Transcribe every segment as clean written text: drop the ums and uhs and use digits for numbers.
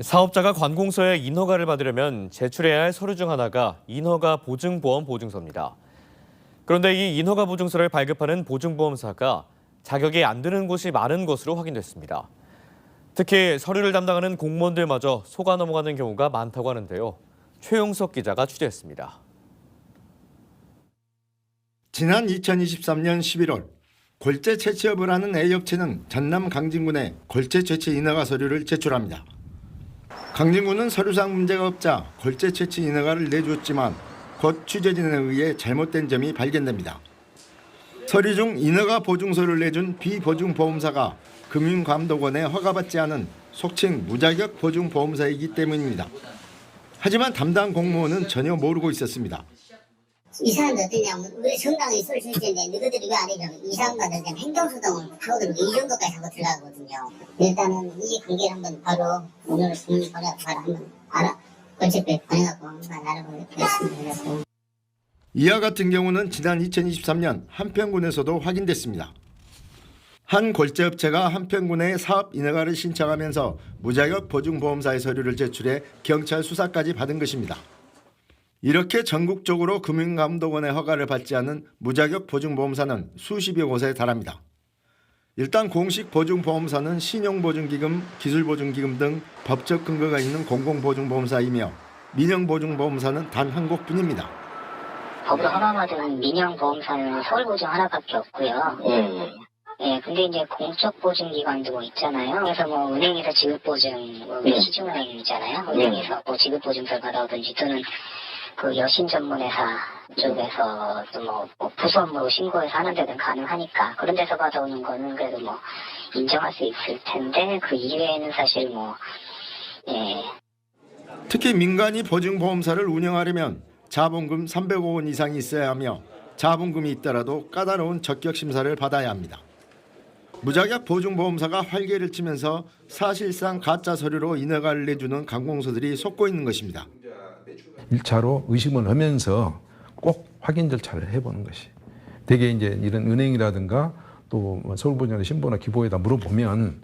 사업자가 관공서에 인허가를 받으려면 제출해야 할 서류 중 하나가 인허가 보증보험 보증서입니다. 그런데 이 인허가 보증서를 발급하는 보증보험사가 자격이 안 되는 곳이 많은 것으로 확인됐습니다. 특히 서류를 담당하는 공무원들마저 속아 넘어가는 경우가 많다고 하는데요. 최용석 기자가 취재했습니다. 지난 2023년 11월 골재 채취업을 하는 A업체는 전남 강진군에 골재 채취 인허가 서류를 제출합니다. 강진군은 서류상 문제가 없자 골재 채취 인허가를 내주었지만 곧 취재진에 의해 잘못된 점이 발견됩니다. 서류 중 인허가 보증서를 내준 비보증보험사가 금융감독원에 허가받지 않은 속칭 무자격 보증보험사이기 때문입니다. 하지만 담당 공무원은 전혀 모르고 있었습니다. 이 사람들 어떠냐면 우리 정당이 쏠 수 있는데 너희들이 왜 안 해줘? 이 사람들은 행정소송을 하고 들고 이 정도까지 하고 들어가거든요. 일단은 이 관계를 한번 바로 오늘 보내 바로 한번 골재배 보내갖고 한번 알아보겠습니다. 이와 같은 경우는 지난 2023년 한평군에서도 확인됐습니다. 한 골재업체가 한평군에 사업 인허가를 신청하면서 무자격 보증보험사의 서류를 제출해 경찰 수사까지 받은 것입니다. 이렇게 전국적으로 금융감독원의 허가를 받지 않은 무자격 보증보험사는 수십여 곳에 달합니다. 일단 공식 보증보험사는 신용보증기금, 기술보증기금 등 법적 근거가 있는 공공보증보험사이며 민영보증보험사는 단 한 곳뿐입니다. 법으로 허가받은 민영보험사는 서울보증 하나밖에 없고요. 근데 이제 공적 보증기관도 뭐 있잖아요. 그래서 뭐 은행에서 지급보증, 우리 시중은행이잖아요. 은행에서 뭐 지급보증서를 받아오든지 또는 그 여신 전문회사 쪽에서 또 뭐 부수 업무로 신고해서 하는 데는 가능하니까 그런 데서 받아오는 거는 그래도 뭐 인정할 수 있을 텐데 그 이외에는 사실 특히 민간이 보증보험사를 운영하려면 자본금 300억 원 이상이 있어야 하며 자본금이 있더라도 까다로운 적격 심사를 받아야 합니다. 무자격 보증보험사가 활개를 치면서 사실상 가짜 서류로 인허가를 내주는 관공서들이 솟고 있는 것입니다. 1차로 의심을 하면서 꼭 확인 절차를 해보는 것이. 대개 이제 이런 은행이라든가 또 서울보증원의 신보나 기보에다 물어보면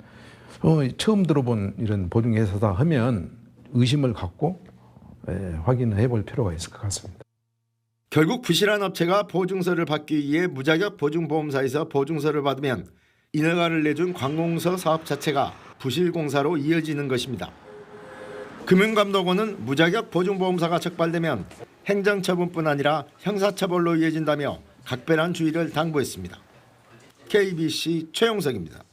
처음 들어본 이런 보증회사다 하면 의심을 갖고 확인을 해볼 필요가 있을 것 같습니다. 결국 부실한 업체가 보증서를 받기 위해 무자격 보증보험사에서 보증서를 받으면 인허가를 내준 관공서 사업 자체가 부실공사로 이어지는 것입니다. 금융감독원은 무자격 보증보험사가 적발되면 행정처분뿐 아니라 형사처벌로 이어진다며 각별한 주의를 당부했습니다. KBC 최용석입니다.